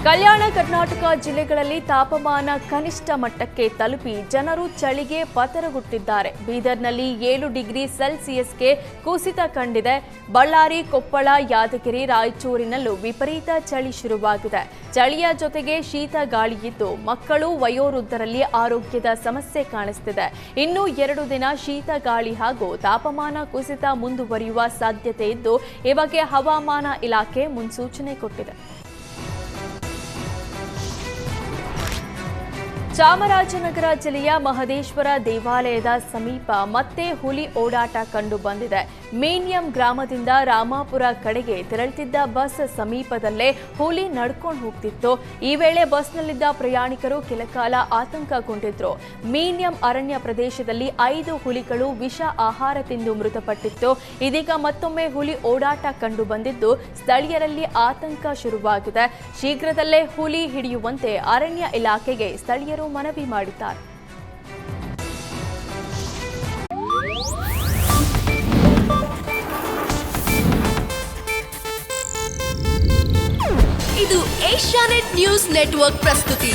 ಕಲ್ಯಾಣ ಕರ್ನಾಟಕ ಜಿಲ್ಲೆಗಳಲ್ಲಿ ತಾಪಮಾನ ಕನಿಷ್ಠ ಮಟ್ಟಕ್ಕೆ ತಲುಪಿ ಜನರು ಚಳಿಗೆ ಪತರಗುಟ್ಟಿದ್ದಾರೆ. ಬೀದರ್ನಲ್ಲಿ 7 ಡಿಗ್ರಿ ಸೆಲ್ಸಿಯಸ್ಗೆ ಕುಸಿತ ಕಂಡಿದೆ. ಬಳ್ಳಾರಿ, ಕೊಪ್ಪಳ, ಯಾದಗಿರಿ, ರಾಯಚೂರಿನಲ್ಲೂ ವಿಪರೀತ ಚಳಿ ಶುರುವಾಗಿದೆ. ಚಳಿಯ ಜೊತೆಗೆ ಶೀತ ಗಾಳಿಯಿದ್ದು ಮಕ್ಕಳು, ವಯೋವೃದ್ಧರಲ್ಲಿ ಆರೋಗ್ಯದ ಸಮಸ್ಯೆ ಕಾಣಿಸುತ್ತಿದೆ. ಇನ್ನು 2 ದಿನ ಶೀತ ಗಾಳಿ ಹಾಗೂ ತಾಪಮಾನ ಕುಸಿತ ಮುಂದುವರಿಯುವ ಸಾಧ್ಯತೆ ಇದ್ದು, ಈ ಬಗ್ಗೆ ಹವಾಮಾನ ಇಲಾಖೆ ಮುನ್ಸೂಚನೆ ಕೊಟ್ಟಿದೆ. ಚಾಮರಾಜನಗರ ಜಿಲ್ಲೆಯ ಮಹದೇಶ್ವರ ದೇವಾಲಯದ ಸಮೀಪ ಮತ್ತೆ ಹುಲಿ ಓಡಾಟ ಕಂಡು ಬಂದಿದೆ. ಮೀನಿಯಂ ಗ್ರಾಮದಿಂದ ರಾಮಾಪುರ ಕಡೆಗೆ ತೆರಳುತ್ತಿದ್ದ ಬಸ್ ಸಮೀಪದಲ್ಲೇ ಹುಲಿ ನಡ್ಕೊಂಡು ಹೋಗ್ತಿತ್ತು. ಈ ವೇಳೆ ಬಸ್ನಲ್ಲಿದ್ದ ಪ್ರಯಾಣಿಕರು ಕೆಲಕಾಲ ಆತಂಕಗೊಂಡಿದ್ರು. ಮೀನಿಯಂ ಅರಣ್ಯ ಪ್ರದೇಶದಲ್ಲಿ 5 ಹುಲಿಗಳು ವಿಷ ಆಹಾರ ತಿಂದು ಮೃತಪಟ್ಟಿತ್ತು. ಇದೀಗ ಮತ್ತೊಮ್ಮೆ ಹುಲಿ ಓಡಾಟ ಕಂಡು ಬಂದಿದ್ದು ಸ್ಥಳೀಯರಲ್ಲಿ ಆತಂಕ ಶುರುವಾಗಿದೆ. ಶೀಘ್ರದಲ್ಲೇ ಹುಲಿ ಹಿಡಿಯುವಂತೆ ಅರಣ್ಯ ಇಲಾಖೆಗೆ ಸ್ಥಳೀಯರು ಮನವಿ ಮಾಡಿದ್ದಾರೆ. ಇದು ಏಷ್ಯಾನೆಟ್ ನ್ಯೂಸ್ ನೆಟ್ವರ್ಕ್ ಪ್ರಸ್ತುತಿ.